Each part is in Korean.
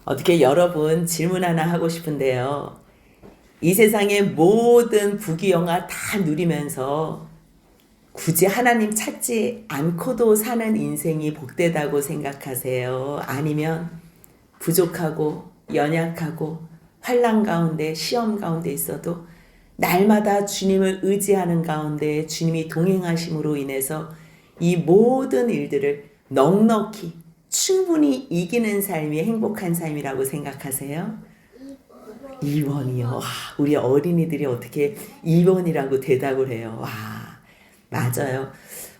어떻게 여러분 질문 하나 하고 싶은데요. 이 세상의 모든 부귀영화 다 누리면서 굳이 하나님 찾지 않고도 사는 인생이 복되다고 생각하세요? 아니면 부족하고 연약하고 환난 가운데 시험 가운데 있어도 날마다 주님을 의지하는 가운데 주님이 동행하심으로 인해서 이 모든 일들을 넉넉히 충분히 이기는 삶이 행복한 삶이라고 생각하세요? 2번이요. 우리 어린이들이 어떻게 2번이라고 대답을 해요. 맞아요.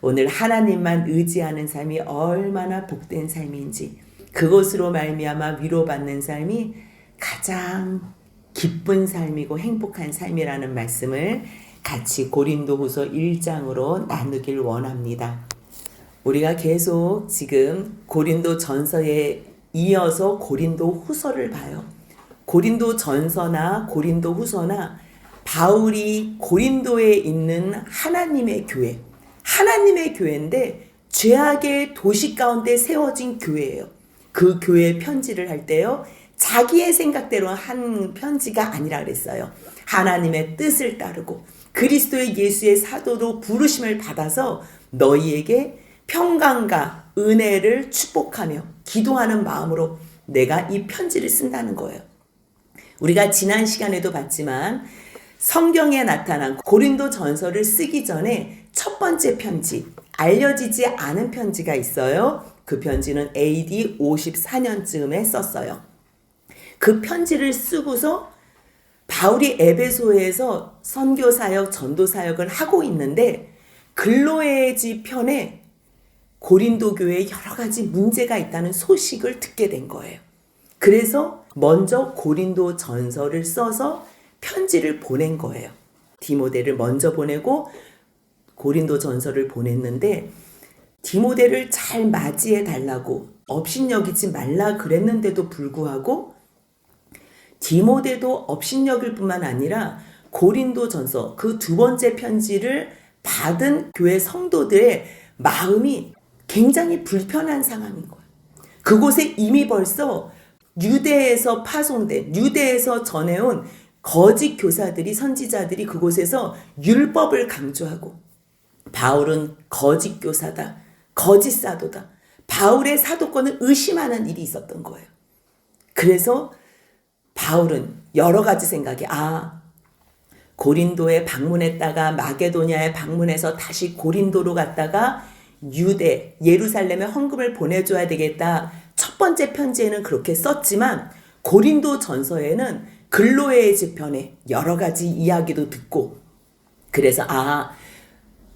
오늘 하나님만 의지하는 삶이 얼마나 복된 삶인지, 그것으로 말미암아 위로받는 삶이 가장 기쁜 삶이고 행복한 삶이라는 말씀을 같이 고린도후서 1장으로 나누길 원합니다. 우리가 계속 지금 고린도 전서에 이어서 고린도 후서를 봐요. 고린도 전서나 고린도 후서나 바울이 고린도에 있는 하나님의 교회인데 죄악의 도시 가운데 세워진 교회예요. 그 교회 편지를 할 때요, 자기의 생각대로 한 편지가 아니라 그랬어요. 하나님의 뜻을 따르고 그리스도의 예수의 사도로 부르심을 받아서 너희에게 평강과 은혜를 축복하며 기도하는 마음으로 내가 이 편지를 쓴다는 거예요. 우리가 지난 시간에도 봤지만 성경에 나타난 고린도 전서를 쓰기 전에 첫 번째 편지, 알려지지 않은 편지가 있어요. 그 편지는 AD 54년쯤에 썼어요. 그 편지를 쓰고서 바울이 에베소에서 선교사역, 전도사역을 하고 있는데 글로에지 편에 고린도 교회에 여러 가지 문제가 있다는 소식을 듣게 된 거예요. 그래서 먼저 고린도 전서를 써서 편지를 보낸 거예요. 디모데를 먼저 보내고 고린도 전서를 보냈는데 디모데를 잘 맞이해 달라고 업신여기지 말라 그랬는데도 불구하고 디모데도 업신여길 뿐만 아니라 고린도 전서 그 두 번째 편지를 받은 교회 성도들의 마음이 굉장히 불편한 상황인 거예요. 그곳에 이미 벌써 유대에서 파송된, 유대에서 전해온 거짓 교사들이, 선지자들이 그곳에서 율법을 강조하고 바울은 거짓 교사다, 거짓 사도다, 바울의 사도권을 의심하는 일이 있었던 거예요. 그래서 바울은 여러 가지 생각이, 고린도에 방문했다가 마게도냐에 방문해서 다시 고린도로 갔다가 유대, 예루살렘에 헌금을 보내줘야 되겠다. 첫 번째 편지에는 그렇게 썼지만 고린도 전서에는 글로의 지편에 여러 가지 이야기도 듣고, 그래서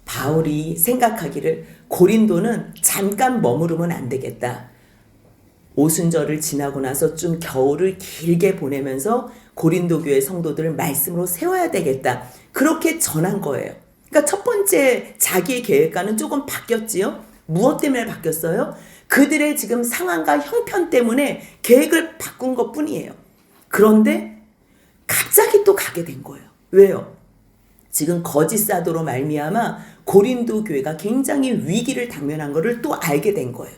바울이 생각하기를 고린도는 잠깐 머무르면 안 되겠다. 오순절을 지나고 나서 좀 겨울을 길게 보내면서 고린도 교회 성도들을 말씀으로 세워야 되겠다. 그렇게 전한 거예요. 그러니까 첫 번째 자기의 계획과는 조금 바뀌었지요. 무엇 때문에 바뀌었어요? 그들의 지금 상황과 형편 때문에 계획을 바꾼 것 뿐이에요. 그런데 갑자기 또 가게 된 거예요. 왜요? 지금 거짓 사도로 말미암아 고린도 교회가 굉장히 위기를 당면한 것을 또 알게 된 거예요.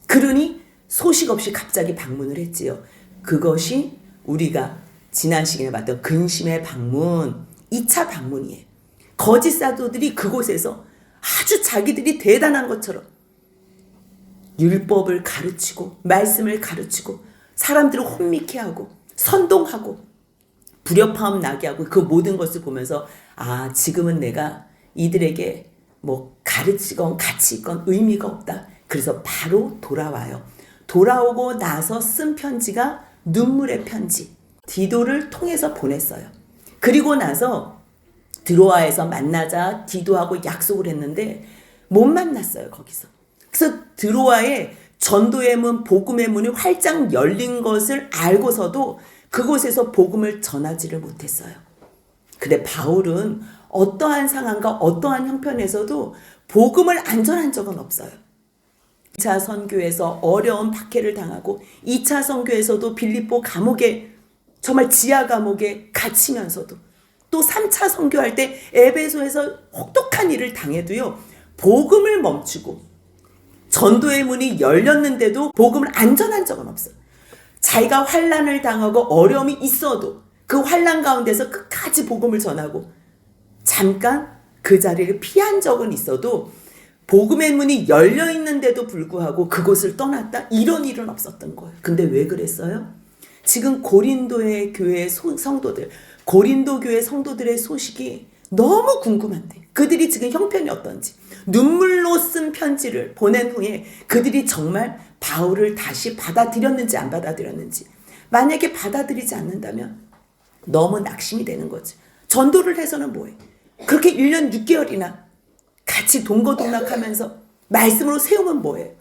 그러니 소식 없이 갑자기 방문을 했지요. 그것이 우리가 지난 시간에 봤던 근심의 방문, 2차 방문이에요. 거짓 사도들이 그곳에서 아주 자기들이 대단한 것처럼 율법을 가르치고 말씀을 가르치고 사람들을 혼미케 하고 선동하고 불협화음 나게 하고 그 모든 것을 보면서 지금은 내가 이들에게 가르치건 가치 있건 의미가 없다. 그래서 바로 돌아와요. 돌아오고 나서 쓴 편지가 눈물의 편지, 디도를 통해서 보냈어요. 그리고 나서 드로아에서 만나자 디도하고 약속을 했는데 못 만났어요, 거기서. 그래서 드로아에 전도의 문, 복음의 문이 활짝 열린 것을 알고서도 그곳에서 복음을 전하지를 못했어요. 근데 바울은 어떠한 상황과 어떠한 형편에서도 복음을 안 전한 적은 없어요. 2차 선교에서 어려운 박해를 당하고 2차 선교에서도 빌립보 감옥에, 정말 지하 감옥에 갇히면서도 또 3차 선교할 때 에베소에서 혹독한 일을 당해도요, 복음을 멈추고 전도의 문이 열렸는데도 복음을 안 전한 적은 없어요. 자기가 환난을 당하고 어려움이 있어도 그 환난 가운데서 끝까지 복음을 전하고 잠깐 그 자리를 피한 적은 있어도 복음의 문이 열려 있는데도 불구하고 그곳을 떠났다? 이런 일은 없었던 거예요. 근데 왜 그랬어요? 지금 고린도의 교회 성도들, 고린도 교회 성도들의 소식이 너무 궁금한데 그들이 지금 형편이 어떤지, 눈물로 쓴 편지를 보낸 후에 그들이 정말 바울을 다시 받아들였는지 안 받아들였는지, 만약에 받아들이지 않는다면 너무 낙심이 되는 거지. 전도를 해서는 뭐해? 그렇게 1년 6개월이나 같이 동거동락하면서 말씀으로 세우면 뭐예요?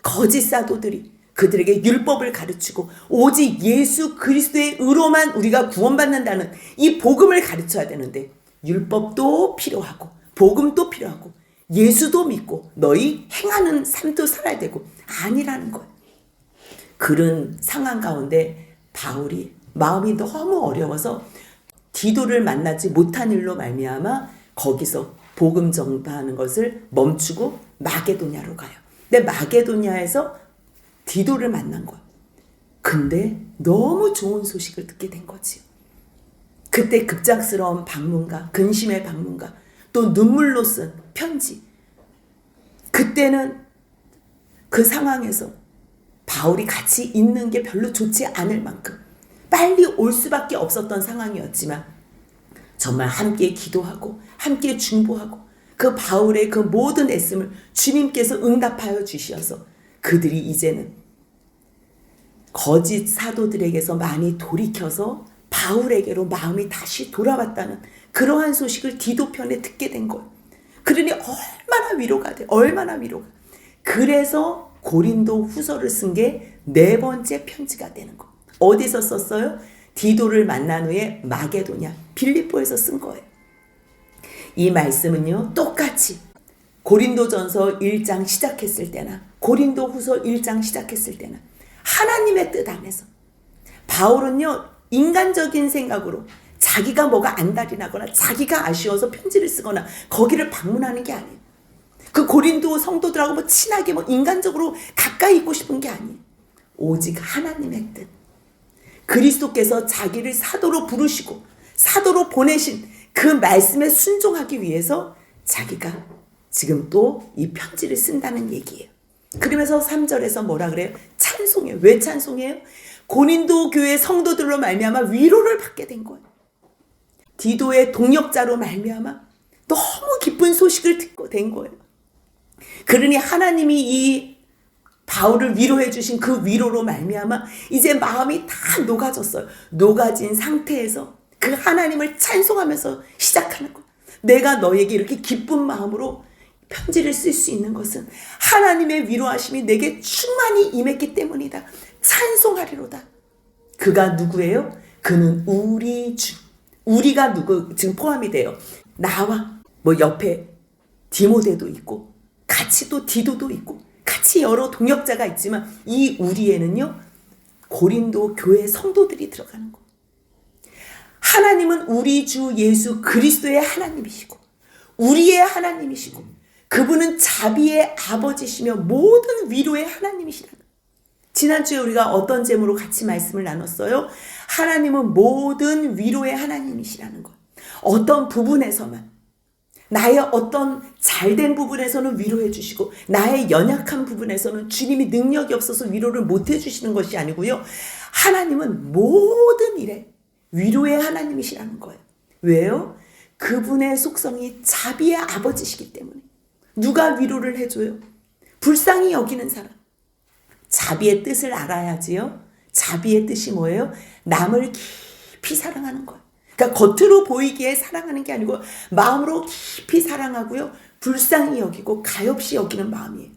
거짓 사도들이 그들에게 율법을 가르치고 오직 예수 그리스도의 의로만 우리가 구원받는다는 이 복음을 가르쳐야 되는데 율법도 필요하고 복음도 필요하고 예수도 믿고 너희 행하는 삶도 살아야 되고 아니라는 거예요. 그런 상황 가운데 바울이 마음이 너무 어려워서 디도를 만나지 못한 일로 말미암아 거기서 복음 전파하는 것을 멈추고 마게도냐로 가요. 근데 마게도냐에서 디도를 만난 거예요. 근데 너무 좋은 소식을 듣게 된 거지. 그때 급작스러운 방문가, 근심의 방문가, 또 눈물로 쓴 편지. 그때는 그 상황에서 바울이 같이 있는 게 별로 좋지 않을 만큼 빨리 올 수밖에 없었던 상황이었지만 정말 함께 기도하고 함께 중보하고 그 바울의 그 모든 애씀을 주님께서 응답하여 주시어서 그들이 이제는 거짓 사도들에게서 많이 돌이켜서 바울에게로 마음이 다시 돌아왔다는 그러한 소식을 디도편에 듣게 된 거예요. 그러니 얼마나 위로가 돼. 얼마나 위로가. 그래서 고린도 후서를 쓴 게 4번째 편지가 되는 거. 어디서 썼어요? 디도를 만난 후에 마게도냐, 빌립보에서 쓴 거예요. 이 말씀은요, 똑같이 고린도전서 1장 시작했을 때나 고린도 후서 1장 시작했을 때나 하나님의 뜻 안에서 바울은요, 인간적인 생각으로 자기가 뭐가 안달이 나거나 자기가 아쉬워서 편지를 쓰거나 거기를 방문하는 게 아니에요. 그 고린도 성도들하고 뭐 친하게 뭐 인간적으로 가까이 있고 싶은 게 아니에요. 오직 하나님의 뜻. 그리스도께서 자기를 사도로 부르시고 사도로 보내신 그 말씀에 순종하기 위해서 자기가 지금 또 이 편지를 쓴다는 얘기예요. 그러면서 3절에서 뭐라 그래요? 찬송해요. 왜 찬송해요? 고린도 교회 성도들로 말미암아 위로를 받게 된 거예요. 디도의 동역자로 말미암아 너무 기쁜 소식을 듣고 된 거예요. 그러니 하나님이 이 바울을 위로해 주신 그 위로로 말미암아 이제 마음이 다 녹아졌어요. 녹아진 상태에서 그 하나님을 찬송하면서 시작하는 거예요. 내가 너에게 이렇게 기쁜 마음으로 편지를 쓸 수 있는 것은 하나님의 위로하심이 내게 충만히 임했기 때문이다. 찬송하리로다. 그가 누구예요? 그는 우리 주. 우리가 누구 지금 포함이 돼요. 나와 뭐 옆에 디모데도 있고 같이 또 디도도 있고 같이 여러 동역자가 있지만 이 우리에는요, 고린도 교회 성도들이 들어가는 거. 하나님은 우리 주 예수 그리스도의 하나님이시고 우리의 하나님이시고 그분은 자비의 아버지시며 모든 위로의 하나님이시라. 지난주에 우리가 어떤 제목으로 같이 말씀을 나눴어요? 하나님은 모든 위로의 하나님이시라는 것. 어떤 부분에서만, 나의 어떤 잘된 부분에서는 위로해 주시고 나의 연약한 부분에서는 주님이 능력이 없어서 위로를 못해 주시는 것이 아니고요. 하나님은 모든 일에 위로의 하나님이시라는 거예요. 왜요? 그분의 속성이 자비의 아버지시기 때문에. 누가 위로를 해줘요? 불쌍히 여기는 사람. 자비의 뜻을 알아야지요. 자비의 뜻이 뭐예요? 남을 깊이 사랑하는 거예요. 그러니까 겉으로 보이기에 사랑하는 게 아니고 마음으로 깊이 사랑하고요. 불쌍히 여기고 가엾이 여기는 마음이에요.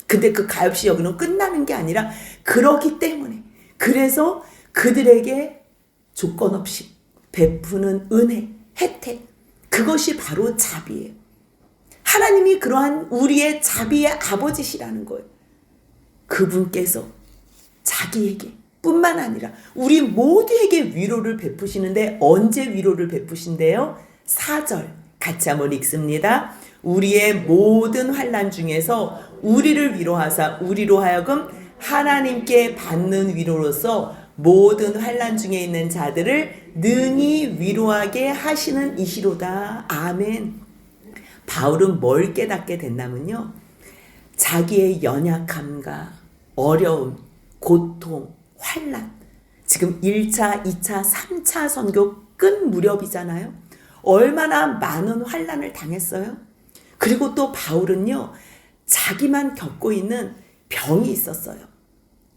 근데 그 가엾이 여기는 끝나는 게 아니라 그러기 때문에 그래서 그들에게 조건 없이 베푸는 은혜, 혜택, 그것이 바로 자비예요. 하나님이 그러한 우리의 자비의 아버지시라는 거예요. 그분께서 자기에게 뿐만 아니라 우리 모두에게 위로를 베푸시는데 언제 위로를 베푸신대요? 4절 같이 한번 읽습니다. 우리의 모든 환난 중에서 우리를 위로하사 우리로 하여금 하나님께 받는 위로로서 모든 환난 중에 있는 자들을 능히 위로하게 하시는 이시로다. 아멘. 바울은 뭘 깨닫게 됐냐면요, 자기의 연약함과 어려움, 고통, 환난, 지금 1차, 2차, 3차 선교 끝 무렵이잖아요. 얼마나 많은 환난을 당했어요. 그리고 또 바울은요, 자기만 겪고 있는 병이 있었어요.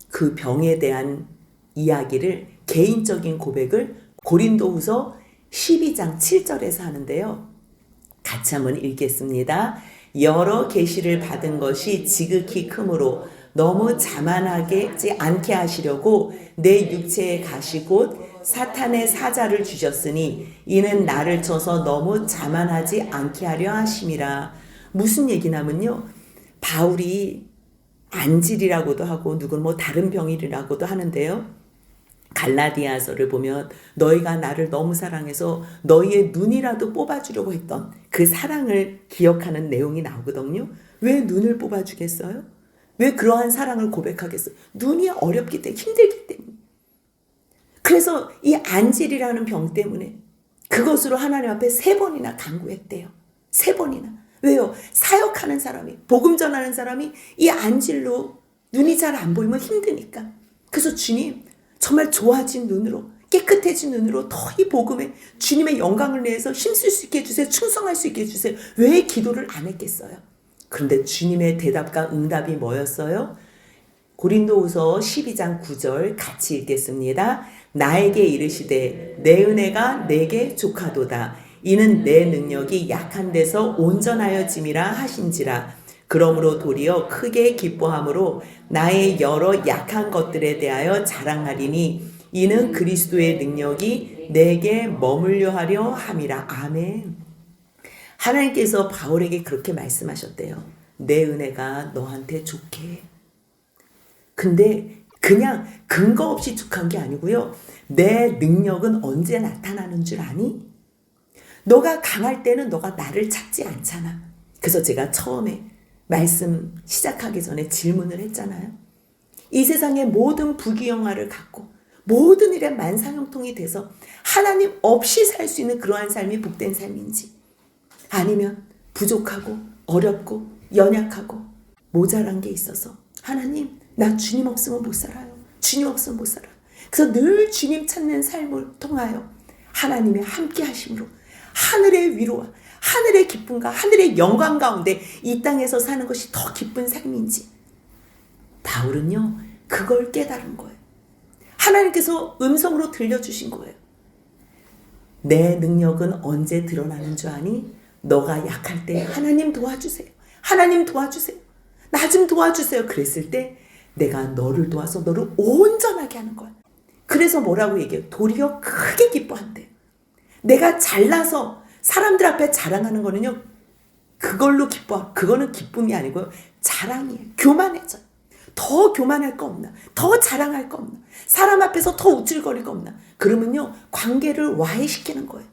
그 병에 대한 이야기를, 개인적인 고백을 고린도후서 12장 7절에서 하는데요. 같이 한번 읽겠습니다. 여러 계시를 받은 것이 지극히 크므로 너무 자만하지 않게 하시려고 내 육체에 가시 곧 사탄의 사자를 주셨으니 이는 나를 쳐서 너무 자만하지 않게 하려 하심이라. 무슨 얘기냐면요, 바울이 안질이라고도 하고 누군 뭐 다른 병이라고도 하는데요, 갈라디아서를 보면 너희가 나를 너무 사랑해서 너희의 눈이라도 뽑아주려고 했던 그 사랑을 기억하는 내용이 나오거든요. 왜 눈을 뽑아주겠어요? 왜 그러한 사랑을 고백하겠어요? 눈이 어렵기 때문에, 힘들기 때문에. 그래서 이 안질이라는 병 때문에 그것으로 하나님 앞에 3번이나 간구했대요. 3번이나. 왜요? 사역하는 사람이, 복음 전하는 사람이 이 안질로 눈이 잘 안 보이면 힘드니까. 그래서 주님, 정말 좋아진 눈으로, 깨끗해진 눈으로 더 이 복음에 주님의 영광을 내서 힘쓸 수 있게 해주세요. 충성할 수 있게 해주세요. 왜 기도를 안 했겠어요? 그런데 주님의 대답과 응답이 뭐였어요? 고린도후서 12장 9절 같이 읽겠습니다. 나에게 이르시되 내 은혜가 내게 족하도다. 이는 내 능력이 약한 데서 온전하여짐이라 하신지라. 그러므로 도리어 크게 기뻐함으로 나의 여러 약한 것들에 대하여 자랑하리니 이는 그리스도의 능력이 내게 머물려 하려 함이라. 아멘. 하나님께서 바울에게 그렇게 말씀하셨대요. 내 은혜가 너한테 좋게. 근데 그냥 근거 없이 족한 게 아니고요, 내 능력은 언제 나타나는 줄 아니? 너가 강할 때는 너가 나를 찾지 않잖아. 그래서 제가 처음에 말씀 시작하기 전에 질문을 했잖아요. 이 세상의 모든 부귀영화를 갖고 모든 일에 만사형통이 돼서 하나님 없이 살 수 있는 그러한 삶이 복된 삶인지, 아니면 부족하고 어렵고 연약하고 모자란 게 있어서 하나님, 나 주님 없으면 못 살아요. 주님 없으면 못 살아요. 그래서 늘 주님 찾는 삶을 통하여 하나님의 함께 하심으로 하늘의 위로와 하늘의 기쁨과 하늘의 영광 가운데 이 땅에서 사는 것이 더 기쁜 삶인지, 바울은요 그걸 깨달은 거예요. 하나님께서 음성으로 들려주신 거예요. 내 능력은 언제 드러나는 줄 아니? 너가 약할 때 하나님 도와주세요. 하나님 도와주세요. 나 좀 도와주세요. 그랬을 때 내가 너를 도와서 너를 온전하게 하는 거야. 그래서 뭐라고 얘기해요? 도리어 크게 기뻐한대요. 내가 잘나서 사람들 앞에 자랑하는 거는요, 그걸로 기뻐. 그거는 기쁨이 아니고요, 자랑이에요. 교만해져요. 더 교만할 거 없나? 더 자랑할 거 없나? 사람 앞에서 더 우쭐거릴 거 없나? 그러면요, 관계를 와해시키는 거예요.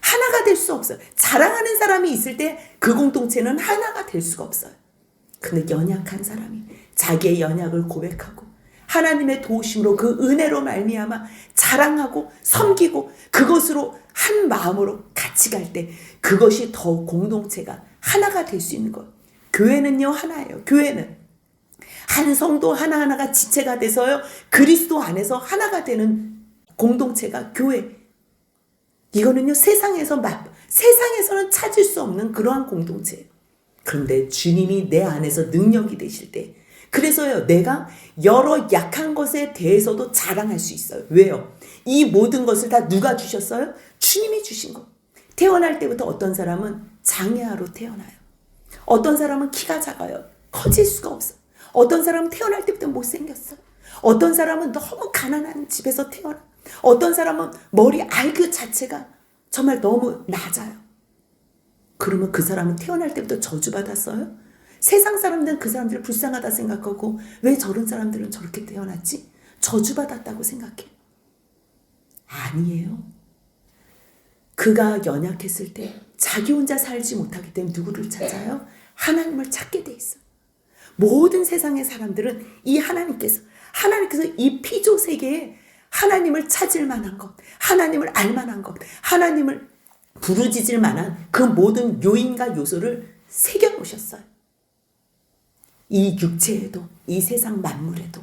하나가 될 수 없어요. 자랑하는 사람이 있을 때 그 공동체는 하나가 될 수가 없어요. 근데 연약한 사람이 자기의 연약을 고백하고 하나님의 도우심으로 그 은혜로 말미암아 자랑하고 섬기고 그것으로 한 마음으로 같이 갈 때 그것이 더 공동체가 하나가 될 수 있는 거예요. 교회는요 하나예요. 교회는 한 성도 하나하나가 지체가 돼서요 그리스도 안에서 하나가 되는 공동체가 교회. 이거는요 세상에서는 찾을 수 없는 그러한 공동체예요. 그런데 주님이 내 안에서 능력이 되실 때, 그래서요 내가 여러 약한 것에 대해서도 자랑할 수 있어요. 왜요? 이 모든 것을 다 누가 주셨어요? 주님이 주신 거. 태어날 때부터 어떤 사람은 장애아로 태어나요. 어떤 사람은 키가 작아요. 커질 수가 없어요. 어떤 사람은 태어날 때부터 못생겼어요. 어떤 사람은 너무 가난한 집에서 태어나. 어떤 사람은 머리 알그 자체가 정말 너무 낮아요. 그러면 그 사람은 태어날 때부터 저주받았어요? 세상 사람들은 그 사람들을 불쌍하다 생각하고 왜 저런 사람들은 저렇게 태어났지? 저주받았다고 생각해. 아니에요. 그가 연약했을 때 자기 혼자 살지 못하기 때문에 누구를 찾아요? 하나님을 찾게 돼 있어요. 모든 세상의 사람들은 이 하나님께서 하나님께서 이 피조 세계에 하나님을 찾을 만한 것, 하나님을 알 만한 것, 하나님을 부르짖을 만한 그 모든 요인과 요소를 새겨 놓으셨어요. 이 육체에도, 이 세상 만물에도.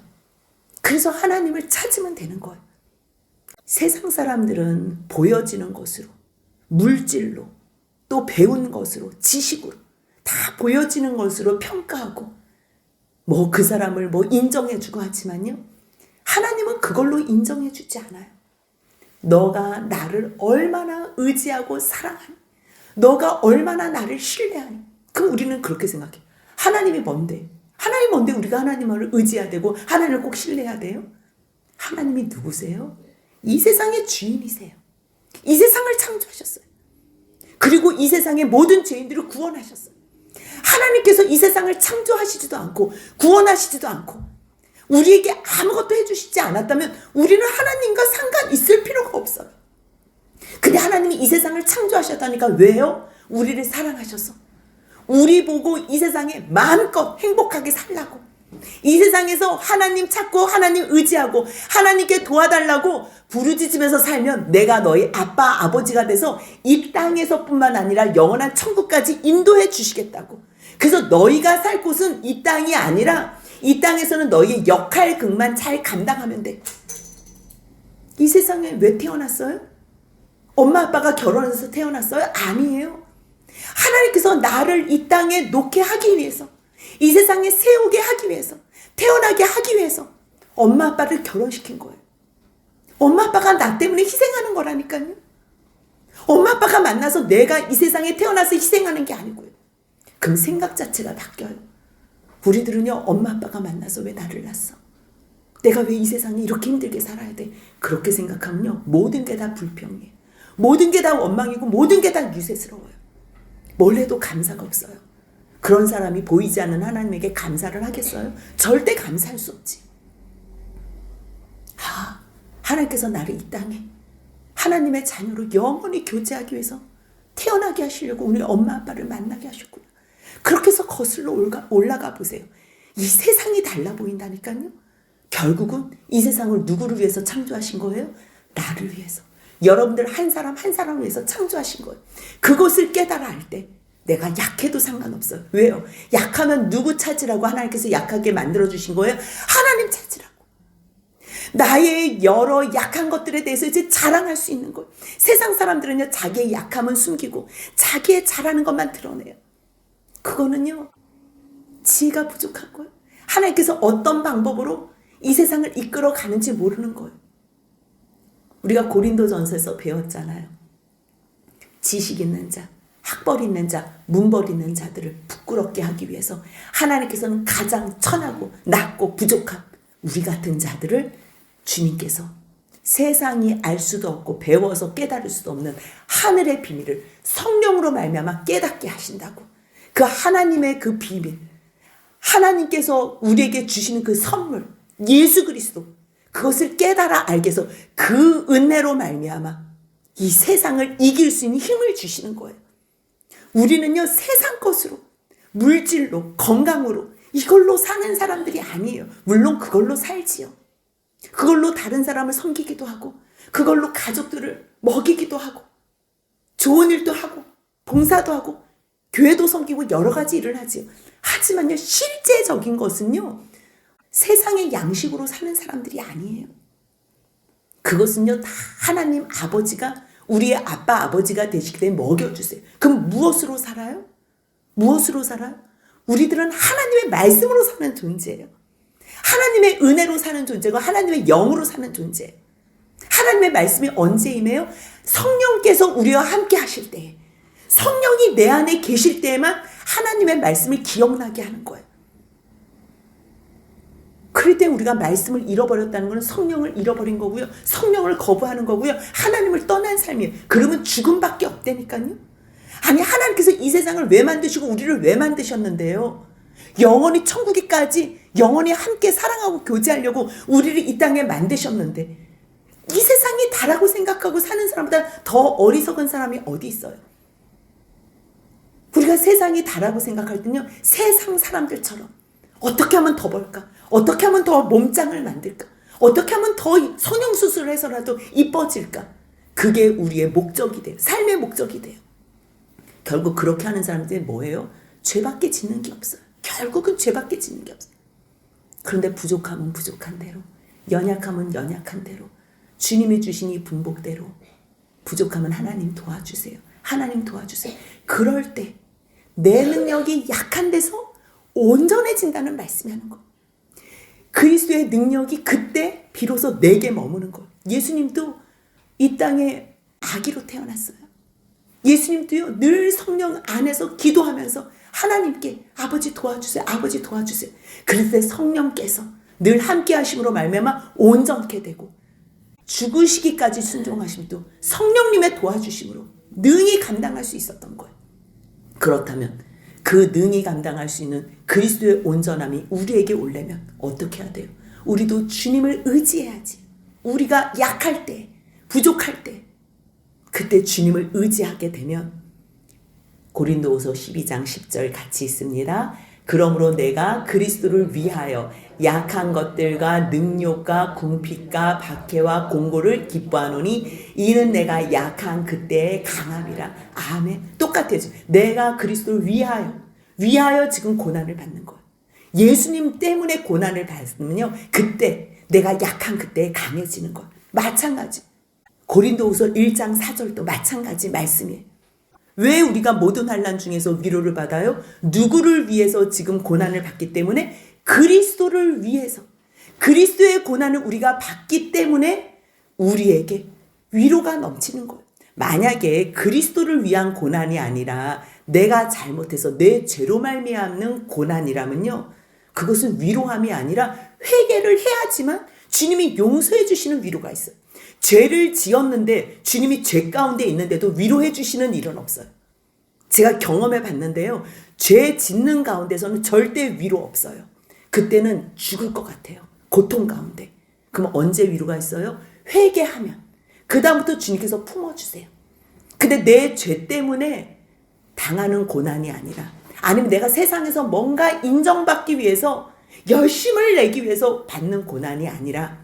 그래서 하나님을 찾으면 되는 거예요. 세상 사람들은 보여지는 것으로, 물질로, 또 배운 것으로, 지식으로 다 보여지는 것으로 평가하고 뭐 그 사람을 뭐 인정해주고 하지만요, 하나님은 그걸로 인정해주지 않아요. 너가 나를 얼마나 의지하고 사랑하니, 너가 얼마나 나를 신뢰하니. 그럼 우리는 그렇게 생각해. 하나님이 뭔데? 하나님이 뭔데 우리가 하나님을 의지해야 되고 하나님을 꼭 신뢰해야 돼요? 하나님이 누구세요? 이 세상의 주인이세요. 이 세상을 창조하셨어요. 그리고 이 세상의 모든 죄인들을 구원하셨어요. 하나님께서 이 세상을 창조하시지도 않고 구원하시지도 않고 우리에게 아무것도 해주시지 않았다면 우리는 하나님과 상관 있을 필요가 없어요. 근데 하나님이 이 세상을 창조하셨다니까. 왜요? 우리를 사랑하셔서 우리 보고 이 세상에 마음껏 행복하게 살라고, 이 세상에서 하나님 찾고 하나님 의지하고 하나님께 도와달라고 부르짖으면서 살면 내가 너희 아빠 아버지가 돼서 이 땅에서뿐만 아니라 영원한 천국까지 인도해 주시겠다고. 그래서 너희가 살 곳은 이 땅이 아니라 이 땅에서는 너희의 역할극만 잘 감당하면 돼. 이 세상에 왜 태어났어요? 엄마 아빠가 결혼해서 태어났어요? 아니에요. 하나님께서 나를 이 땅에 놓게 하기 위해서, 이 세상에 세우게 하기 위해서, 태어나게 하기 위해서 엄마 아빠를 결혼시킨 거예요. 엄마 아빠가 나 때문에 희생하는 거라니까요. 엄마 아빠가 만나서 내가 이 세상에 태어나서 희생하는 게 아니고요. 그럼 생각 자체가 바뀌어요. 우리들은요, 엄마 아빠가 만나서 왜 나를 낳았어? 내가 왜 이 세상에 이렇게 힘들게 살아야 돼? 그렇게 생각하면요, 모든 게 다 불평이에요. 모든 게 다 원망이고 모든 게 다 유세스러워요. 뭘 해도 감사가 없어요. 그런 사람이 보이지 않는 하나님에게 감사를 하겠어요? 절대 감사할 수 없지. 하나님께서 나를 이 땅에 하나님의 자녀로 영원히 교제하기 위해서 태어나게 하시려고 우리 엄마 아빠를 만나게 하셨구나. 그렇게 해서 거슬러 올라가 보세요. 이 세상이 달라 보인다니까요. 결국은 이 세상을 누구를 위해서 창조하신 거예요? 나를 위해서. 여러분들 한 사람 한 사람을 위해서 창조하신 거예요. 그것을 깨달아 알 때 내가 약해도 상관없어요. 왜요? 약하면 누구 찾으라고 하나님께서 약하게 만들어주신 거예요? 하나님 찾으라고. 나의 여러 약한 것들에 대해서 이제 자랑할 수 있는 거예요. 세상 사람들은요, 자기의 약함은 숨기고 자기의 잘하는 것만 드러내요. 그거는요, 지혜가 부족한 거예요. 하나님께서 어떤 방법으로 이 세상을 이끌어 가는지 모르는 거예요. 우리가 고린도전서에서 배웠잖아요. 지식 있는 자, 학벌 있는 자, 문벌 있는 자들을 부끄럽게 하기 위해서 하나님께서는 가장 천하고 낮고 부족한 우리 같은 자들을 주님께서 세상이 알 수도 없고 배워서 깨달을 수도 없는 하늘의 비밀을 성령으로 말미암아 깨닫게 하신다고. 그 하나님의 그 비밀, 하나님께서 우리에게 주시는 그 선물, 예수 그리스도, 그것을 깨달아 알게 해서 그 은혜로 말미암아 이 세상을 이길 수 있는 힘을 주시는 거예요. 우리는요, 세상 것으로, 물질로, 건강으로 이걸로 사는 사람들이 아니에요. 물론 그걸로 살지요. 그걸로 다른 사람을 섬기기도 하고, 그걸로 가족들을 먹이기도 하고, 좋은 일도 하고, 봉사도 하고, 교회도 섬기고 여러 가지 일을 하지요. 하지만요, 실제적인 것은요, 세상의 양식으로 사는 사람들이 아니에요. 그것은요, 다 하나님 아버지가 우리의 아빠 아버지가 되시기 때문에 먹여주세요. 그럼 무엇으로 살아요? 무엇으로 살아요? 우리들은 하나님의 말씀으로 사는 존재예요. 하나님의 은혜로 사는 존재고 하나님의 영으로 사는 존재예요. 하나님의 말씀이 언제 임해요? 성령께서 우리와 함께 하실 때, 성령이 내 안에 계실 때에만 하나님의 말씀을 기억나게 하는 거예요. 그럴 때 우리가 말씀을 잃어버렸다는 것은 성령을 잃어버린 거고요. 성령을 거부하는 거고요. 하나님을 떠난 삶이에요. 그러면 죽음밖에 없다니까요. 아니, 하나님께서 이 세상을 왜 만드시고 우리를 왜 만드셨는데요? 영원히 천국에까지 영원히 함께 사랑하고 교제하려고 우리를 이 땅에 만드셨는데, 이 세상이 다라고 생각하고 사는 사람보다 더 어리석은 사람이 어디 있어요? 우리가 세상이 다라고 생각할 때는요, 세상 사람들처럼 어떻게 하면 더 벌까? 어떻게 하면 더 몸짱을 만들까? 어떻게 하면 더 성형수술을 해서라도 이뻐질까? 그게 우리의 목적이 돼요. 삶의 목적이 돼요. 결국 그렇게 하는 사람들이 뭐예요? 죄밖에 짓는 게 없어요. 결국은 죄밖에 짓는 게 없어요. 그런데 부족하면 부족한 대로, 연약하면 연약한 대로, 주님이 주신 이 분복대로 부족하면 하나님 도와주세요. 하나님 도와주세요. 그럴 때 내 능력이 약한 데서 온전해진다는 말씀이 하는 거예요. 그리스도의 능력이 그때 비로소 내게 머무는 거예요. 예수님도 이 땅에 아기로 태어났어요. 예수님도요, 늘 성령 안에서 기도하면서 하나님께 아버지 도와주세요. 아버지 도와주세요. 그럴 때 성령께서 늘 함께 하심으로 말미암아 온전케 되고 죽으시기까지 순종하심도 성령님의 도와주심으로 능히 감당할 수 있었던 거예요. 그렇다면 그 능히 감당할 수 있는 그리스도의 온전함이 우리에게 오려면 어떻게 해야 돼요? 우리도 주님을 의지해야지. 우리가 약할 때, 부족할 때, 그때 주님을 의지하게 되면 고린도후서 12장 10절 같이 있습니다. 그러므로 내가 그리스도를 위하여 약한 것들과 능욕과 궁핍과 박해와 공고를 기뻐하노니 이는 내가 약한 그때의 강함이라. 아멘. 똑같아요. 내가 그리스도를 위하여 지금 고난을 받는 거예요. 예수님 때문에 고난을 받으면요, 그때 내가 약한 그때에 강해지는 거예요. 마찬가지. 고린도후서 1장 4절도 마찬가지 말씀이에요. 왜 우리가 모든 환난 중에서 위로를 받아요? 누구를 위해서 지금 고난을 받기 때문에? 그리스도를 위해서. 그리스도의 고난을 우리가 받기 때문에 우리에게 위로가 넘치는 거예요. 만약에 그리스도를 위한 고난이 아니라 내가 잘못해서 내 죄로 말미암는 고난이라면요, 그것은 위로함이 아니라 회개를 해야지만 주님이 용서해 주시는 위로가 있어요. 죄를 지었는데 주님이 죄 가운데 있는데도 위로해 주시는 일은 없어요. 제가 경험해 봤는데요, 죄 짓는 가운데서는 절대 위로 없어요. 그때는 죽을 것 같아요. 고통 가운데. 그럼 언제 위로가 있어요? 회개하면. 그 다음부터 주님께서 품어주세요. 근데 내 죄 때문에 당하는 고난이 아니라, 아니면 내가 세상에서 뭔가 인정받기 위해서 열심을 내기 위해서 받는 고난이 아니라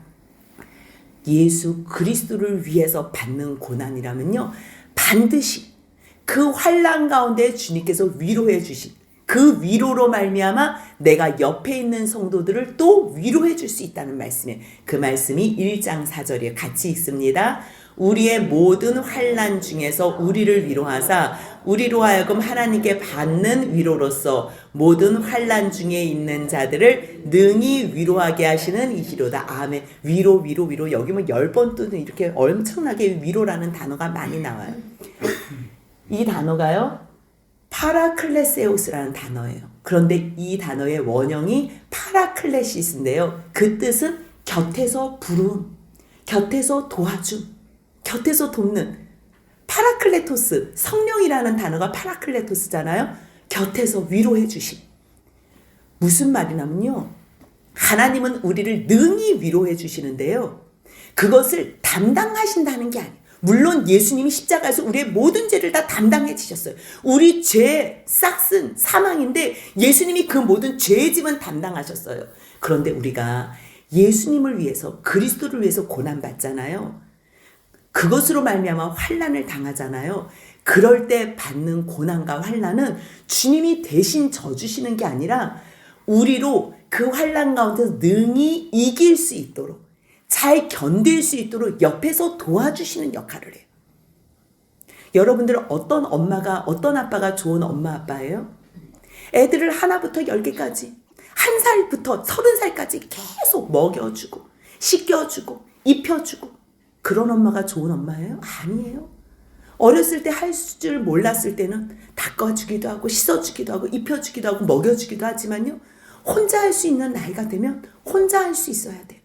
예수 그리스도를 위해서 받는 고난이라면요, 반드시 그 환난 가운데 주님께서 위로해 주신 그 위로로 말미암아 내가 옆에 있는 성도들을 또 위로해 줄 수 있다는 말씀이에요. 그 말씀이 1장 4절에 같이 읽습니다. 우리의 모든 환난 중에서 우리를 위로하사 우리로 하여금 하나님께 받는 위로로서 모든 환난 중에 있는 자들을 능히 위로하게 하시는 이시로다. 아멘. 위로. 여기 뭐 10번 또는 이렇게 엄청나게 위로라는 단어가 많이 나와요. 이 단어가요, 파라클레세우스라는 단어예요. 그런데 이 단어의 원형이 파라클레시스인데요. 그 뜻은 곁에서 부름, 곁에서 도와줌, 곁에서 돕는. 파라클레토스, 성령이라는 단어가 파라클레토스잖아요. 곁에서 위로해 주심. 무슨 말이냐면요, 하나님은 우리를 능히 위로해 주시는데요, 그것을 담당하신다는 게 아니에요. 물론 예수님이 십자가에서 우리의 모든 죄를 다 담당해 지셨어요. 우리 죄 싹슨 사망인데 예수님이 그 모든 죄의 짐은 담당하셨어요. 그런데 우리가 예수님을 위해서, 그리스도를 위해서 고난받잖아요. 그것으로 말미암아 환난을 당하잖아요. 그럴 때 받는 고난과 환난은 주님이 대신 져주시는 게 아니라 우리로 그 환난 가운데서 능히 이길 수 있도록, 잘 견딜 수 있도록 옆에서 도와주시는 역할을 해요. 여러분들은 어떤 엄마가, 어떤 아빠가 좋은 엄마 아빠예요? 애들을 하나부터 10개까지, 1살부터 30살까지 계속 먹여주고 씻겨주고 입혀주고, 그런 엄마가 좋은 엄마예요? 아니에요. 어렸을 때 할 줄 몰랐을 때는 닦아주기도 하고 씻어주기도 하고 입혀주기도 하고 먹여주기도 하지만요, 혼자 할 수 있는 나이가 되면 혼자 할 수 있어야 돼요.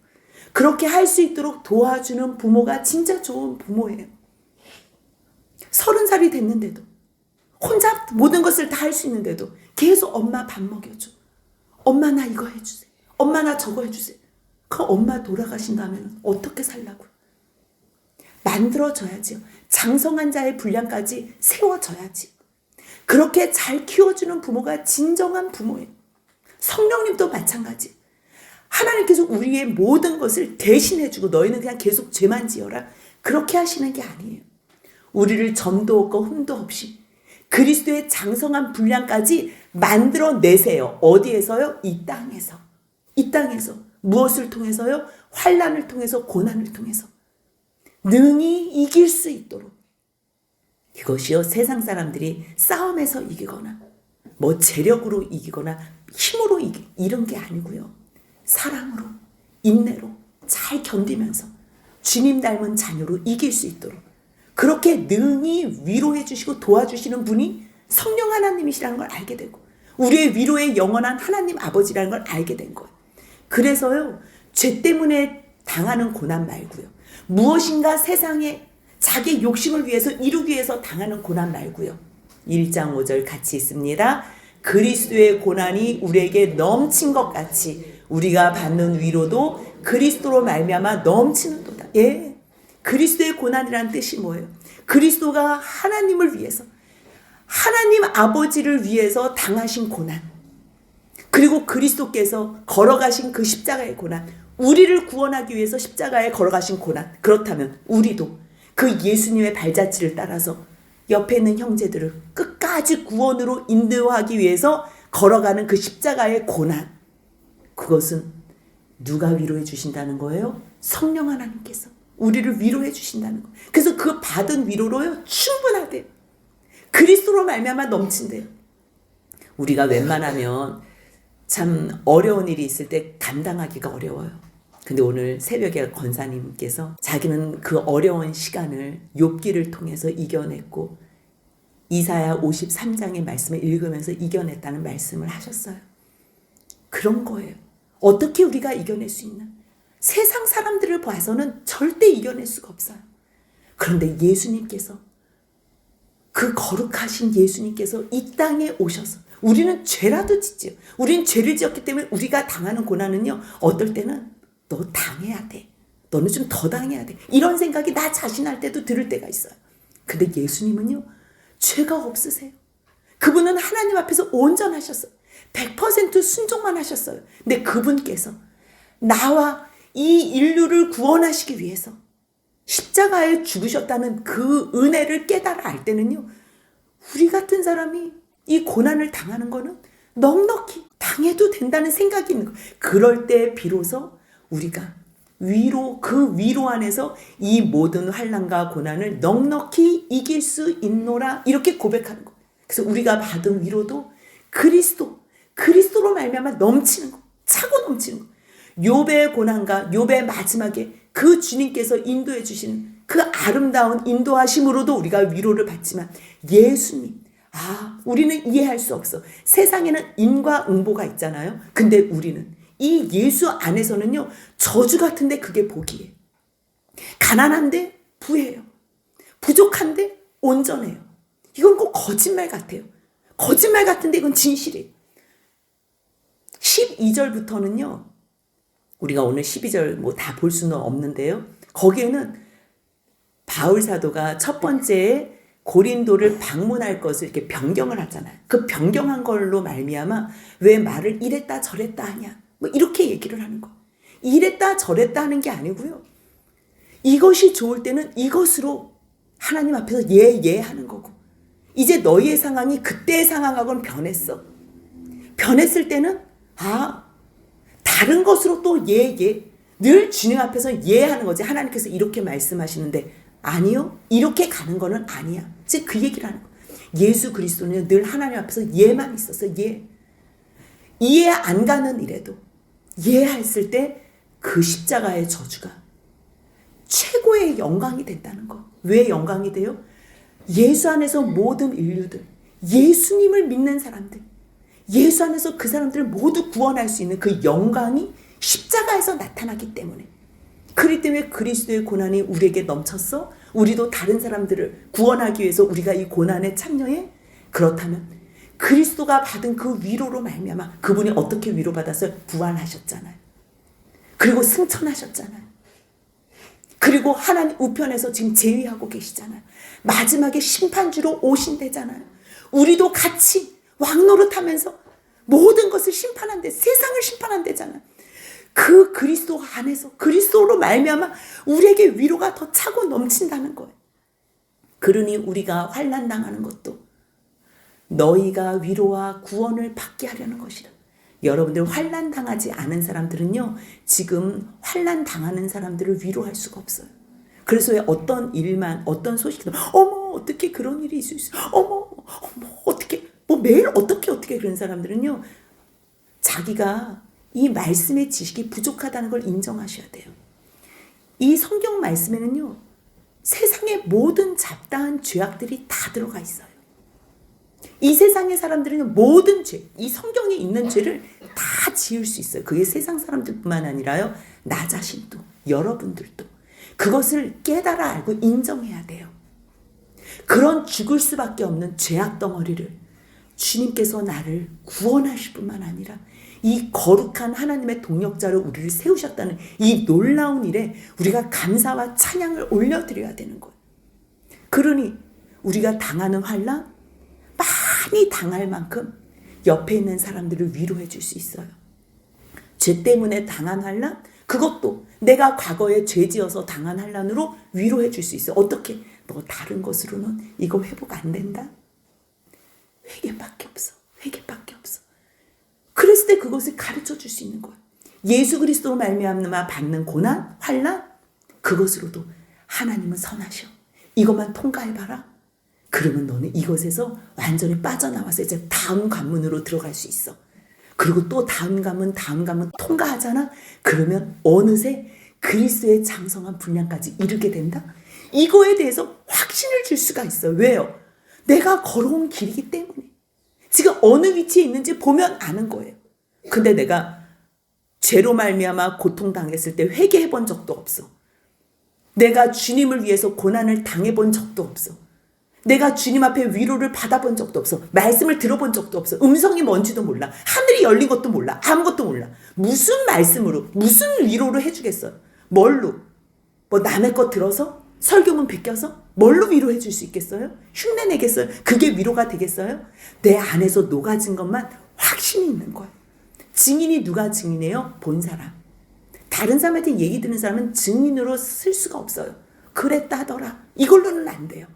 그렇게 할 수 있도록 도와주는 부모가 진짜 좋은 부모예요. 30살이 됐는데도, 혼자 모든 것을 다 할 수 있는데도 계속 엄마 밥 먹여줘. 엄마 나 이거 해주세요. 엄마 나 저거 해주세요. 그 엄마 돌아가신다면 어떻게 살라고요? 만들어줘야지요. 장성한 자의 분량까지 세워져야지. 그렇게 잘 키워주는 부모가 진정한 부모예요. 성령님도 마찬가지. 하나님께서 우리의 모든 것을 대신해주고 너희는 그냥 계속 죄만 지어라. 그렇게 하시는 게 아니에요. 우리를 점도 없고 흠도 없이 그리스도의 장성한 분량까지 만들어내세요. 어디에서요? 이 땅에서. 이 땅에서. 무엇을 통해서요? 환난을 통해서, 고난을 통해서. 능히 이길 수 있도록. 이것이요, 세상 사람들이 싸움에서 이기거나 뭐 재력으로 이기거나 힘으로 이런 게 아니고요. 사랑으로, 인내로 잘 견디면서 주님 닮은 자녀로 이길 수 있도록 그렇게 능히 위로해 주시고 도와주시는 분이 성령 하나님이시라는 걸 알게 되고 우리의 위로의 영원한 하나님 아버지라는 걸 알게 된 거예요. 그래서요, 죄 때문에 당하는 고난 말고요, 무엇인가 세상에 자기 욕심을 위해서 이루기 위해서 당하는 고난 말고요, 1장 5절 같이 있습니다. 그리스도의 고난이 우리에게 넘친 것 같이 우리가 받는 위로도 그리스도로 말미암아 넘치는도다. 예, 그리스도의 고난이라는 뜻이 뭐예요? 그리스도가 하나님을 위해서, 하나님 아버지를 위해서 당하신 고난, 그리고 그리스도께서 걸어가신 그 십자가의 고난, 우리를 구원하기 위해서 십자가에 걸어가신 고난. 그렇다면 우리도 그 예수님의 발자취를 따라서 옆에 있는 형제들을 끝까지 구원으로 인도하기 위해서 걸어가는 그 십자가의 고난, 그것은 누가 위로해 주신다는 거예요? 성령 하나님께서 우리를 위로해 주신다는 거예요. 그래서 그 받은 위로로요, 충분하대요. 그리스도로 말미암아 넘친대요. 우리가 웬만하면 참 어려운 일이 있을 때 감당하기가 어려워요. 근데 오늘 새벽에 권사님께서 자기는 그 어려운 시간을 욥기를 통해서 이겨냈고 이사야 53장의 말씀을 읽으면서 이겨냈다는 말씀을 하셨어요. 그런 거예요. 어떻게 우리가 이겨낼 수 있나? 세상 사람들을 봐서는 절대 이겨낼 수가 없어요. 그런데 예수님께서, 그 거룩하신 예수님께서 이 땅에 오셔서, 우리는 죄라도 짓지요. 우리는 죄를 지었기 때문에 우리가 당하는 고난은요, 어떨 때는 너 당해야 돼, 너는 좀 더 당해야 돼, 이런 생각이 나 자신할 때도 들을 때가 있어요. 근데 예수님은요, 죄가 없으세요. 그분은 하나님 앞에서 온전하셨어요. 100% 순종만 하셨어요. 근데 그분께서 나와 이 인류를 구원하시기 위해서 십자가에 죽으셨다는 그 은혜를 깨달아 알 때는요, 우리 같은 사람이 이 고난을 당하는 거는 넉넉히 당해도 된다는 생각이 있는 거예요. 그럴 때 비로소 우리가 그 위로 안에서 이 모든 환난과 고난을 넉넉히 이길 수 있노라, 이렇게 고백하는 거예요. 그래서 우리가 받은 위로도 그리스도로 말미암아 넘치는 거, 차고 넘치는 거. 욥의 고난과 욥의 마지막에 그 주님께서 인도해 주시는 그 아름다운 인도하심으로도 우리가 위로를 받지만, 예수님, 우리는 이해할 수 없어. 세상에는 인과응보가 있잖아요. 근데 우리는 이 예수 안에서는요, 저주 같은데 그게 복이에요. 가난한데 부해요. 부족한데 온전해요. 이건 꼭 거짓말 같아요. 거짓말 같은데 이건 진실이에요. 12절부터는요, 우리가 오늘 12절 뭐 다 볼 수는 없는데요, 거기에는 바울 사도가 첫 번째 고린도를 방문할 것을 이렇게 변경을 하잖아요. 그 변경한 걸로 말미암아 왜 말을 이랬다 저랬다 하냐, 뭐 이렇게 얘기를 하는 거예요. 이랬다 저랬다 하는 게 아니고요, 이것이 좋을 때는 이것으로 하나님 앞에서 예 하는 거고, 이제 너희의 상황이 그때의 상황하고는 변했어. 변했을 때는 다른 것으로 또 늘 주님 앞에서 예 하는 거지. 하나님께서 이렇게 말씀하시는데 아니요, 이렇게 가는 거는 아니야. 즉 그 얘기를 하는 거예요. 예수 그리스도는 늘 하나님 앞에서 예만 있었어요. 예. 이해 안 가는 일에도 예 했을 때 그 십자가의 저주가 최고의 영광이 된다는 거. 왜 영광이 돼요? 예수 안에서 모든 인류들, 예수님을 믿는 사람들, 예수 안에서 그 사람들을 모두 구원할 수 있는 그 영광이 십자가에서 나타나기 때문에. 그렇기 때문에 그리스도의 고난이 우리에게 넘쳤어. 우리도 다른 사람들을 구원하기 위해서 우리가 이 고난에 참여해. 그렇다면 그리스도가 받은 그 위로로 말미암아, 그분이 어떻게 위로받았어요? 부활하셨잖아요. 그리고 승천하셨잖아요. 그리고 하나님 우편에서 지금 재위하고 계시잖아요. 마지막에 심판주로 오신대잖아요. 우리도 같이 왕노릇하면서 모든 것을 심판한대, 세상을 심판한대잖아요. 그 그리스도 안에서 그리스도로 말미암아 우리에게 위로가 더 차고 넘친다는 거예요. 그러니 우리가 환난 당하는 것도 너희가 위로와 구원을 받게 하려는 것이라. 여러분들 환난 당하지 않은 사람들은요, 지금 환난 당하는 사람들을 위로할 수가 없어요. 그래서 왜 어떤 일만, 어떤 소식도 어머 어떻게 그런 일이 있을 수 있어, 어머 어떻게 뭐 매일 어떻게 그런 사람들은요, 자기가 이 말씀의 지식이 부족하다는 걸 인정하셔야 돼요. 이 성경 말씀에는요, 세상의 모든 잡다한 죄악들이 다 들어가 있어요. 이 세상의 사람들은 모든 죄, 이 성경에 있는 죄를 다 지을 수 있어요. 그게 세상 사람들뿐만 아니라요, 나 자신도, 여러분들도 그것을 깨달아 알고 인정해야 돼요. 그런 죽을 수밖에 없는 죄악 덩어리를 주님께서 나를 구원하실 뿐만 아니라 이 거룩한 하나님의 동역자로 우리를 세우셨다는 이 놀라운 일에 우리가 감사와 찬양을 올려드려야 되는 거예요. 그러니 우리가 당하는 환난 많이 당할 만큼 옆에 있는 사람들을 위로해 줄 수 있어요. 죄 때문에 당한 환난, 그것도 내가 과거에 죄 지어서 당한 환난으로 위로해 줄 수 있어요. 어떻게? 너 다른 것으로는 이거 회복 안 된다? 회개밖에 없어. 회개밖에 없어. 그랬을 때 그것을 가르쳐 줄 수 있는 거예요. 예수 그리스도로 말미암아 받는 고난, 환난, 그것으로도 하나님은 선하셔. 이것만 통과해봐라. 그러면 너는 이것에서 완전히 빠져나와서 이제 다음 관문으로 들어갈 수 있어. 그리고 또 다음 관문 통과하잖아. 그러면 어느새 그리스도의 장성한 분량까지 이르게 된다. 이거에 대해서 확신을 줄 수가 있어요. 왜요? 내가 걸어온 길이기 때문에. 지금 어느 위치에 있는지 보면 아는 거예요. 근데 내가 죄로 말미암아 고통당했을 때 회개해 본 적도 없어. 내가 주님을 위해서 고난을 당해본 적도 없어. 내가 주님 앞에 위로를 받아본 적도 없어. 말씀을 들어본 적도 없어. 음성이 뭔지도 몰라. 하늘이 열린 것도 몰라. 아무것도 몰라. 무슨 말씀으로, 무슨 위로를 해주겠어요? 뭘로? 뭐 남의 것 들어서? 설교문 베껴서? 뭘로 위로해 줄 수 있겠어요? 흉내 내겠어요? 그게 위로가 되겠어요? 내 안에서 녹아진 것만 확신이 있는 거예요. 증인이 누가 증인해요? 본 사람. 다른 사람한테 얘기 듣는 사람은 증인으로 쓸 수가 없어요. 그랬다 하더라. 이걸로는 안 돼요.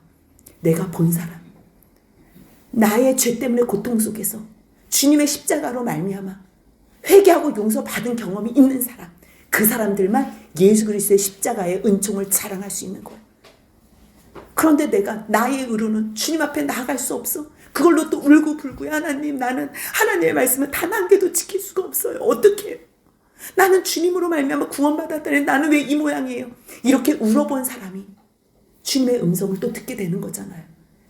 내가 본 사람. 나의 죄 때문에 고통 속에서 주님의 십자가로 말미암아 회개하고 용서받은 경험이 있는 사람. 그 사람들만 예수 그리스도의 십자가의 은총을 자랑할 수 있는 거예요. 그런데 내가 나의 의로는 주님 앞에 나아갈 수 없어. 그걸로 또 울고불고해. 하나님, 나는 하나님의 말씀을 단 한 개도 지킬 수가 없어요. 어떻게 해요? 나는 주님으로 말미암아 구원받았다니 나는 왜 이 모양이에요? 이렇게 울어본 사람이 주님의 음성을 또 듣게 되는 거잖아요.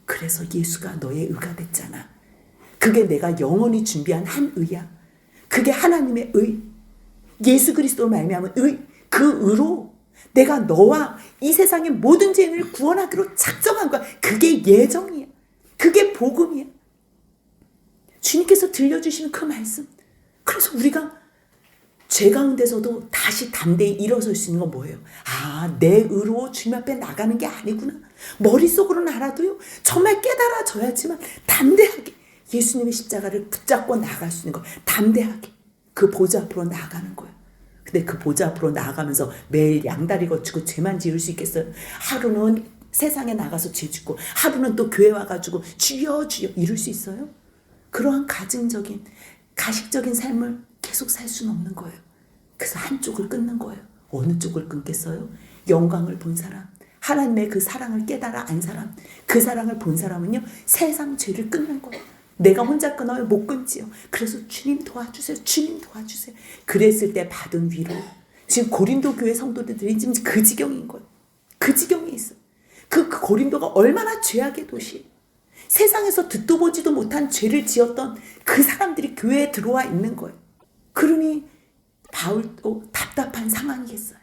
그래서 예수가 너의 의가 됐잖아. 그게 내가 영원히 준비한 한 의야. 그게 하나님의 의. 예수 그리스도로 말미암은 의. 그 의로 내가 너와 이 세상의 모든 죄인을 구원하기로 작정한 거야. 그게 예정이야. 그게 복음이야. 주님께서 들려주시는 그 말씀. 그래서 우리가 죄 가운데서도 다시 담대히 일어설 수 있는 건 뭐예요? 아, 내 의로 주님 앞에 나가는 게 아니구나. 머릿속으로는 알아도요, 정말 깨달아져야지만 담대하게 예수님의 십자가를 붙잡고 나아갈 수 있는 거. 담대하게 그 보좌 앞으로 나아가는 거예요. 근데 그 보좌 앞으로 나아가면서 매일 양다리 거치고 죄만 지을 수 있겠어요? 하루는 세상에 나가서 죄 짓고 하루는 또 교회 와가지고 주여 주여 이룰 수 있어요? 그러한 가증적인 가식적인 삶을 계속 살 수는 없는 거예요. 그래서 한쪽을 끊는 거예요. 어느 쪽을 끊겠어요? 영광을 본 사람, 하나님의 그 사랑을 깨달아 안 사람, 그 사랑을 본 사람은요, 세상 죄를 끊는 거예요. 내가 혼자 끊어요? 못 끊지요. 그래서 주님 도와주세요. 주님 도와주세요. 그랬을 때 받은 위로. 지금 고린도 교회 성도들이 지금 그 지경인 거예요. 그 지경에 있어. 그 고린도가 얼마나 죄악의 도시. 세상에서 듣도 보지도 못한 죄를 지었던 그 사람들이 교회에 들어와 있는 거예요. 그러니 바울도 답답한 상황이겠어요.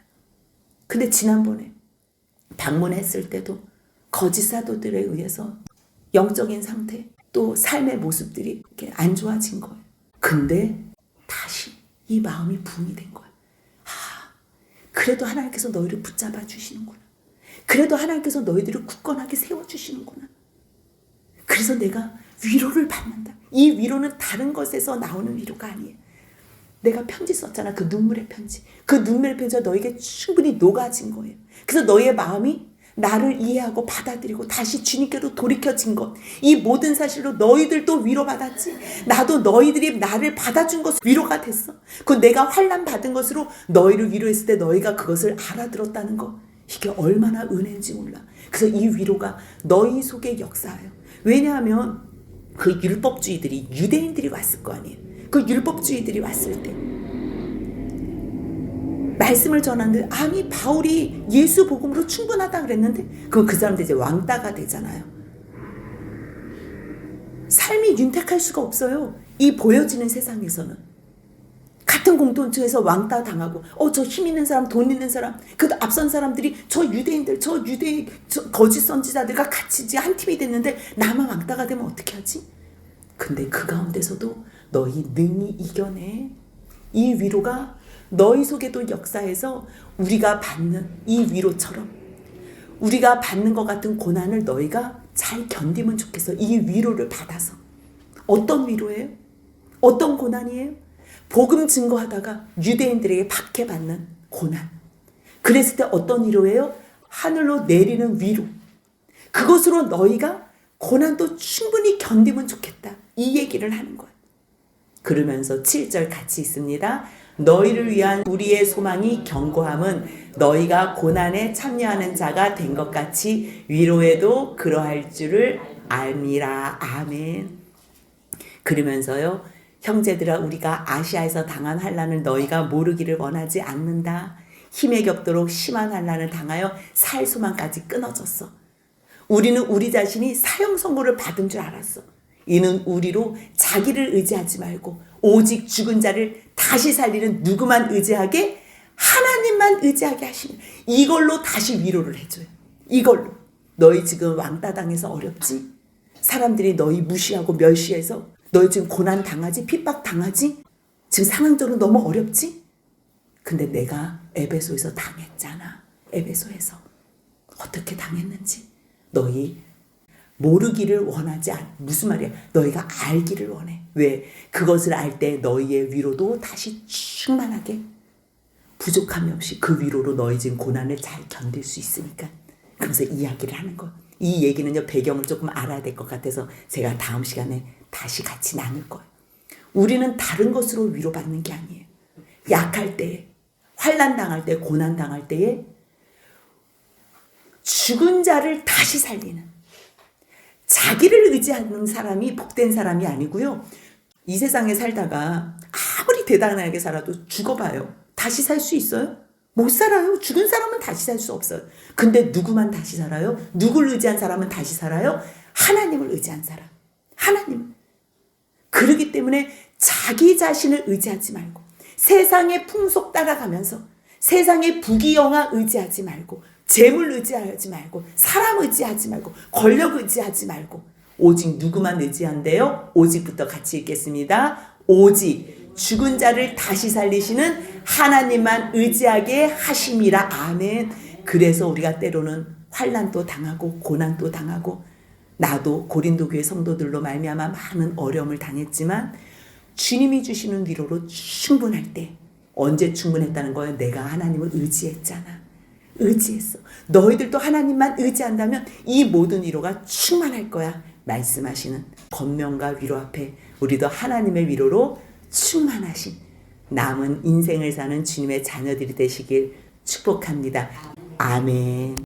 근데 지난번에 방문했을 때도 거짓 사도들에 의해서 영적인 상태, 또 삶의 모습들이 이렇게 안 좋아진 거예요. 근데 다시 이 마음이 부흥이 된 거예요. 그래도 하나님께서 너희를 붙잡아 주시는구나. 그래도 하나님께서 너희들을 굳건하게 세워주시는구나. 그래서 내가 위로를 받는다. 이 위로는 다른 것에서 나오는 위로가 아니에요. 내가 편지 썼잖아. 그 눈물의 편지. 그 눈물의 편지가 너에게 충분히 녹아진 거예요. 그래서 너의 마음이 나를 이해하고 받아들이고 다시 주님께로 돌이켜진 것. 이 모든 사실로 너희들도 위로받았지. 나도 너희들이 나를 받아준 것으로 위로가 됐어. 그 내가 환난 받은 것으로 너희를 위로했을 때 너희가 그것을 알아들었다는 것. 이게 얼마나 은혜인지 몰라. 그래서 이 위로가 너희 속에 역사해요. 왜냐하면 그 율법주의들이 유대인들이 왔을 거 아니에요. 그 율법주의들이 왔을 때 말씀을 전하는데 아니 바울이 예수 복음으로 충분하다 그랬는데 그럼 그 사람들 이제 왕따가 되잖아요. 삶이 윤택할 수가 없어요. 이 보여지는 세상에서는 같은 공동체에서 왕따 당하고 저 힘 있는 사람 돈 있는 사람 그 앞선 사람들이 저 유대인들 저 거짓 선지자들과 같이 한 팀이 됐는데 나만 왕따가 되면 어떻게 하지? 근데 그 가운데서도 너희 능히 이겨내. 이 위로가 너희 속에도 역사해서 우리가 받는 이 위로처럼 우리가 받는 것 같은 고난을 너희가 잘 견디면 좋겠어. 이 위로를 받아서. 어떤 위로예요? 어떤 고난이에요? 복음 증거하다가 유대인들에게 박해받는 고난. 그랬을 때 어떤 위로예요? 하늘로 내리는 위로. 그것으로 너희가 고난도 충분히 견디면 좋겠다. 이 얘기를 하는 거예요. 그러면서 7절 같이 있습니다. 너희를 위한 우리의 소망이 견고함은 너희가 고난에 참여하는 자가 된 것 같이 위로에도 그러할 줄을 알미라. 아멘. 그러면서요. 형제들아 우리가 아시아에서 당한 환난을 너희가 모르기를 원하지 않는다. 힘에 겹도록 심한 환난을 당하여 살 소망까지 끊어졌어. 우리는 우리 자신이 사형 선고를 받은 줄 알았어. 이는 우리로 자기를 의지하지 말고 오직 죽은 자를 다시 살리는 누구만 의지하게 하나님만 의지하게 하시는 이걸로 다시 위로를 해줘요. 이걸로. 너희 지금 왕따 당해서 어렵지? 사람들이 너희 무시하고 멸시해서 너희 지금 고난 당하지? 핍박 당하지? 지금 상황적으로 너무 어렵지? 근데 내가 에베소에서 당했잖아. 에베소에서. 어떻게 당했는지. 너희 모르기를 원하지 않아. 무슨 말이야? 너희가 알기를 원해. 왜? 그것을 알 때 너희의 위로도 다시 충만하게 부족함이 없이 그 위로로 너희 지금 고난을 잘 견딜 수 있으니까. 그래서 이야기를 하는 거예요. 이 얘기는요 배경을 조금 알아야 될 것 같아서 제가 다음 시간에 다시 같이 나눌 거예요. 우리는 다른 것으로 위로받는 게 아니에요. 약할 때에 환난 당할 때 고난 당할 때에 죽은 자를 다시 살리는 자기를 의지하는 사람이 복된 사람이 아니고요. 이 세상에 살다가 아무리 대단하게 살아도 죽어봐요. 다시 살 수 있어요? 못 살아요. 죽은 사람은 다시 살 수 없어요. 근데 누구만 다시 살아요? 누굴 의지한 사람은 다시 살아요? 하나님을 의지한 사람. 하나님. 그러기 때문에 자기 자신을 의지하지 말고 세상의 풍속 따라가면서 세상의 부귀영화 의지하지 말고 재물 의지하지 말고 사람 의지하지 말고 권력 의지하지 말고 오직 누구만 의지한대요? 오직부터 같이 읽겠습니다. 오직 죽은 자를 다시 살리시는 하나님만 의지하게 하심이라. 아멘. 그래서 우리가 때로는 환난도 당하고 고난도 당하고 나도 고린도 교회 성도들로 말미암아 많은 어려움을 당했지만 주님이 주시는 위로로 충분할 때 언제 충분했다는 거예요? 내가 하나님을 의지했잖아. 의지했어. 너희들도 하나님만 의지한다면 이 모든 위로가 충만할 거야. 말씀하시는 권면과 위로 앞에 우리도 하나님의 위로로 충만하신 남은 인생을 사는 주님의 자녀들이 되시길 축복합니다. 아멘.